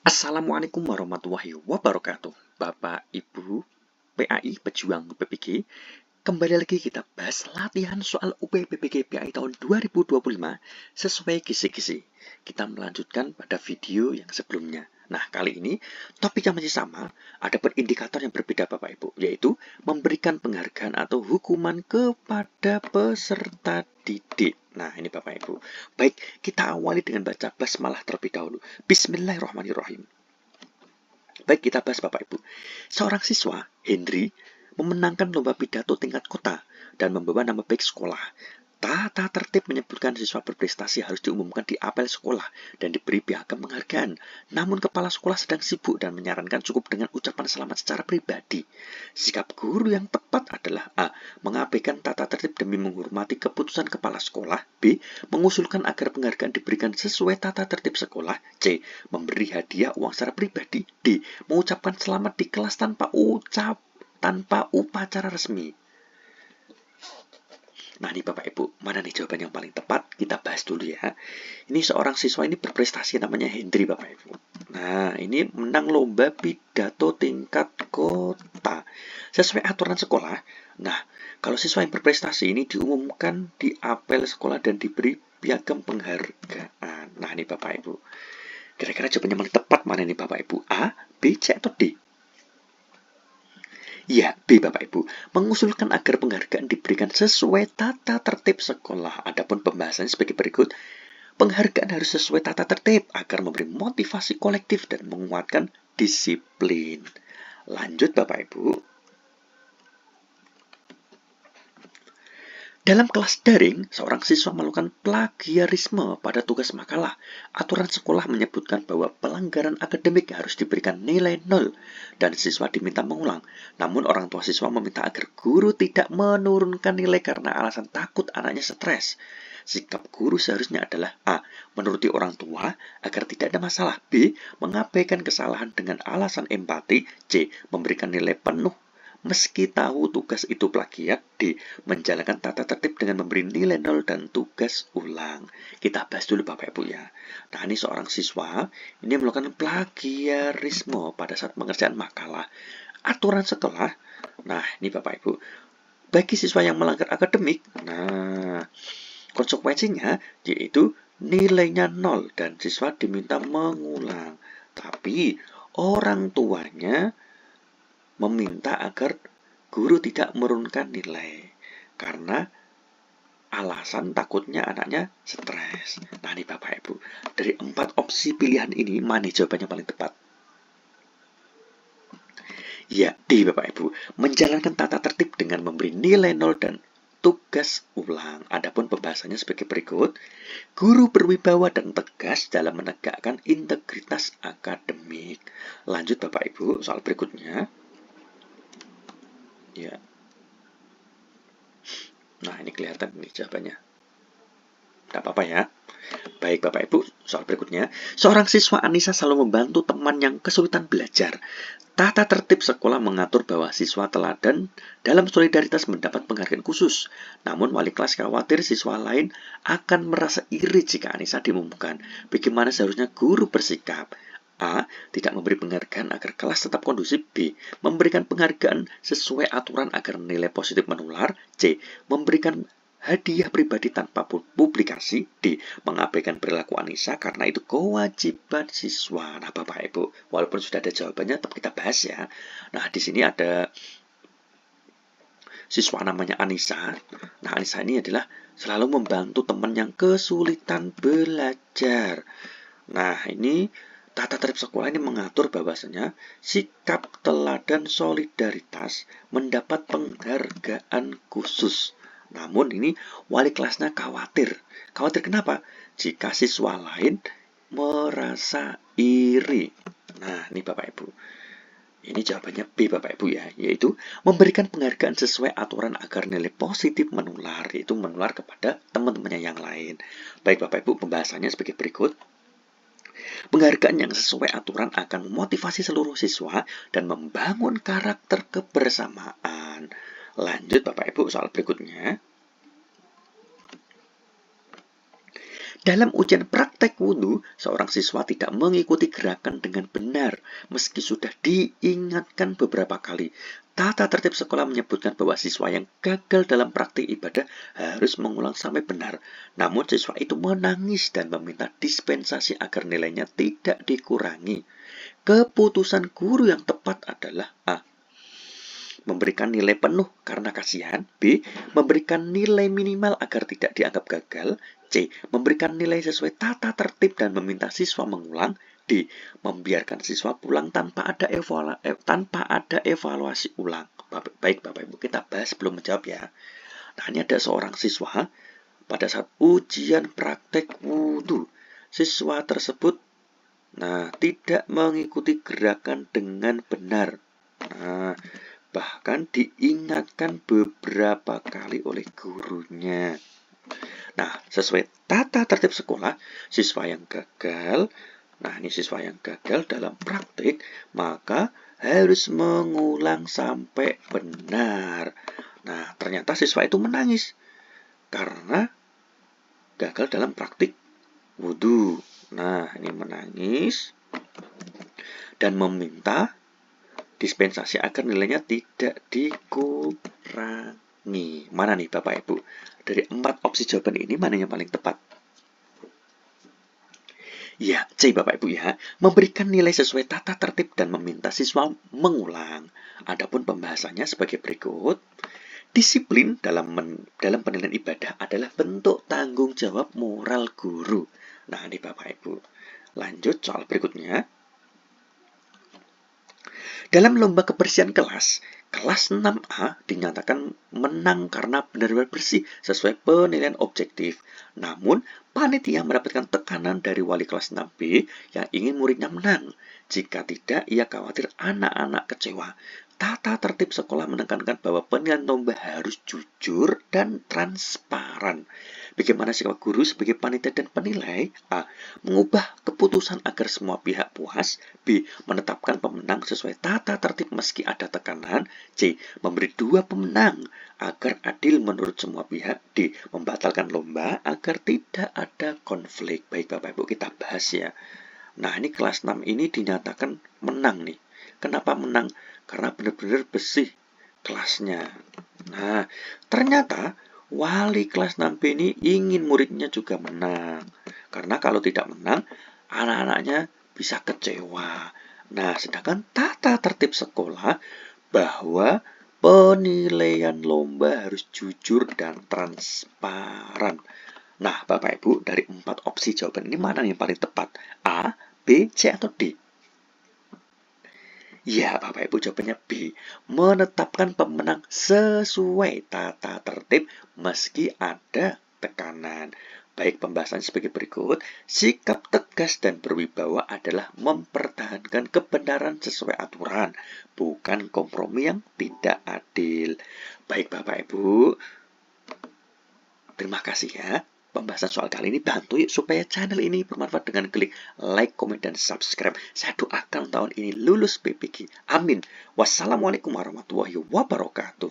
Assalamualaikum warahmatullahi wabarakatuh. Bapak, Ibu, PAI, Pejuang PPG. Kembali lagi kita bahas latihan soal UP PPG PAI tahun 2025 sesuai kisi-kisi. Kita melanjutkan pada video yang sebelumnya. Nah, kali ini topiknya masih sama, ada indikator yang berbeda Bapak Ibu, yaitu memberikan penghargaan atau hukuman kepada peserta didik. Nah, ini Bapak Ibu. Baik, kita awali dengan baca basmalah terlebih dahulu. Bismillahirrahmanirrahim. Baik, kita bahas Bapak Ibu. Seorang siswa, Henry, memenangkan lomba pidato tingkat kota dan membawa nama baik sekolah. Tata tertib menyebutkan siswa berprestasi harus diumumkan di apel sekolah dan diberi piagam penghargaan. Namun kepala sekolah sedang sibuk dan menyarankan cukup dengan ucapan selamat secara pribadi. Sikap guru yang tepat adalah A. Mengabaikan tata tertib demi menghormati keputusan kepala sekolah. B. Mengusulkan agar penghargaan diberikan sesuai tata tertib sekolah. C. Memberi hadiah uang secara pribadi. D. Mengucapkan selamat di kelas tanpa upacara resmi. Nah, ini Bapak Ibu, mana nih jawaban yang paling tepat? Kita bahas dulu ya. Ini seorang siswa ini berprestasi namanya Hendri Bapak Ibu. Nah, ini menang lomba pidato tingkat kota sesuai aturan sekolah. Nah, kalau siswa yang berprestasi ini diumumkan di apel sekolah dan diberi piagam penghargaan. Nah, ini Bapak Ibu. Kira-kira jawaban yang paling tepat mana nih Bapak Ibu? A, B, C, atau D? Ya, B Bapak Ibu, mengusulkan agar penghargaan diberikan sesuai tata tertib sekolah. Adapun pembahasannya sebagai berikut. Penghargaan harus sesuai tata tertib agar memberi motivasi kolektif dan menguatkan disiplin. Lanjut Bapak Ibu. Dalam kelas daring, seorang siswa melakukan plagiarisme pada tugas makalah. Aturan sekolah menyebutkan bahwa pelanggaran akademik harus diberikan nilai 0 dan siswa diminta mengulang. Namun orang tua siswa meminta agar guru tidak menurunkan nilai karena alasan takut anaknya stres. Sikap guru seharusnya adalah A. Menuruti orang tua agar tidak ada masalah. B. Mengabaikan kesalahan dengan alasan empati. C. Memberikan nilai penuh meski tahu tugas itu plagiat. D. Menjalankan tata tertib dengan memberi nilai 0 dan tugas ulang. Kita bahas dulu Bapak Ibu ya. Nah, ini seorang siswa ini melakukan plagiarisme pada saat pengerjaan makalah. Aturan sekolah. Nah, ini Bapak Ibu. Bagi siswa yang melanggar akademik, nah, konsekuensinya yaitu nilainya 0 dan siswa diminta mengulang. Tapi orang tuanya meminta agar guru tidak menurunkan nilai karena alasan takutnya anaknya stres. Nah, ini Bapak Ibu, dari 4 opsi pilihan ini mana jawabannya paling tepat? Ya, D Bapak Ibu, menjalankan tata tertib dengan memberi nilai 0 dan tugas ulang. Adapun pembahasannya sebagai berikut. Guru berwibawa dan tegas dalam menegakkan integritas akademik. Lanjut Bapak Ibu, soal berikutnya. Ya. Nah, ini kelihatan nih jawabannya. Tidak apa-apa ya. Baik Bapak Ibu, soal berikutnya. Seorang siswa Anissa selalu membantu teman yang kesulitan belajar. Tata tertib sekolah mengatur bahwa siswa teladan dalam solidaritas mendapat penghargaan khusus. Namun wali kelas khawatir siswa lain akan merasa iri jika Anissa diumumkan. Bagaimana seharusnya guru bersikap? A. Tidak memberi penghargaan agar kelas tetap kondusif. B. Memberikan penghargaan sesuai aturan agar nilai positif menular. C. Memberikan hadiah pribadi tanpa publikasi. D. Mengabaikan perilaku Anissa karena itu kewajiban siswa. Nah, Bapak Ibu, walaupun sudah ada jawabannya, tetap kita bahas ya. Nah, di sini ada siswa namanya Anissa. Nah, Anissa ini adalah selalu membantu teman yang kesulitan belajar. Nah, ini tata tertib sekolah ini mengatur bahwasanya sikap teladan solidaritas mendapat penghargaan khusus. Namun ini wali kelasnya khawatir. Khawatir kenapa? Jika siswa lain merasa iri. Nah, ini Bapak Ibu. Ini jawabannya B Bapak Ibu ya, yaitu memberikan penghargaan sesuai aturan agar nilai positif menular, yaitu menular kepada teman-temannya yang lain. Baik Bapak Ibu, pembahasannya sebagai berikut. Penghargaan yang sesuai aturan akan memotivasi seluruh siswa dan membangun karakter kebersamaan. Lanjut Bapak Ibu soal berikutnya. Dalam ujian praktek wudhu, seorang siswa tidak mengikuti gerakan dengan benar, meski sudah diingatkan beberapa kali. Tata tertib sekolah menyebutkan bahwa siswa yang gagal dalam praktik ibadah harus mengulang sampai benar. Namun siswa itu menangis dan meminta dispensasi agar nilainya tidak dikurangi. Keputusan guru yang tepat adalah A. Memberikan nilai penuh karena kasihan. B. Memberikan nilai minimal agar tidak dianggap gagal. C. Memberikan nilai sesuai tata tertib dan meminta siswa mengulang. D. Membiarkan siswa pulang tanpa ada evaluasi ulang. Baik Bapak Ibu, kita bahas sebelum menjawab ya. Nah, ini ada seorang siswa pada saat ujian praktek wudhu. Siswa tersebut tidak mengikuti gerakan dengan benar. Bahkan diingatkan beberapa kali oleh gurunya. Sesuai tata tertib sekolah, siswa yang gagal dalam praktik, maka harus mengulang sampai benar. Ternyata siswa itu menangis karena gagal dalam praktik wudhu. Ini menangis dan meminta dispensasi agar nilainya tidak dikurangi. Mana nih Bapak Ibu? Dari 4 opsi jawaban ini, mana yang paling tepat? Ya, C Bapak Ibu ya. Memberikan nilai sesuai tata tertib dan meminta siswa mengulang. Adapun pembahasannya sebagai berikut. Disiplin dalam penilaian ibadah adalah bentuk tanggung jawab moral guru. Ini Bapak Ibu. Lanjut soal berikutnya. Dalam lomba kebersihan kelas 6A dinyatakan menang karena benar-benar bersih sesuai penilaian objektif. Namun, panitia mendapatkan tekanan dari wali kelas 6B yang ingin muridnya menang. Jika tidak, ia khawatir anak-anak kecewa. Tata tertib sekolah menekankan bahwa penilaian lomba harus jujur dan transparan. Bagaimana sikap guru sebagai panitia dan penilai? A. Mengubah keputusan agar semua pihak puas. B. Menetapkan pemenang sesuai tata tertib meski ada tekanan. C. Memberi 2 pemenang agar adil menurut semua pihak. D. Membatalkan lomba agar tidak ada konflik. Baik Bapak Ibu, kita bahas ya. Ini kelas 6 ini dinyatakan menang nih. Kenapa menang? Karena benar-benar bersih kelasnya. Ternyata wali kelas 6B ini ingin muridnya juga menang. Karena kalau tidak menang, anak-anaknya bisa kecewa. Sedangkan tata tertib sekolah bahwa penilaian lomba harus jujur dan transparan. Bapak Ibu, dari 4 opsi jawaban ini mana yang paling tepat? A, B, C, atau D? Ya, Bapak Ibu, jawabannya B. Menetapkan pemenang sesuai tata tertib meski ada tekanan. Baik, pembahasan sebagai berikut. Sikap tegas dan berwibawa adalah mempertahankan kebenaran sesuai aturan, bukan kompromi yang tidak adil. Baik, Bapak Ibu. Terima kasih ya. Pembahasan soal kali ini bantu yuk supaya channel ini bermanfaat dengan klik like, komen, dan subscribe. Saya doakan tahun ini lulus PPG. Amin. Wassalamualaikum warahmatullahi wabarakatuh.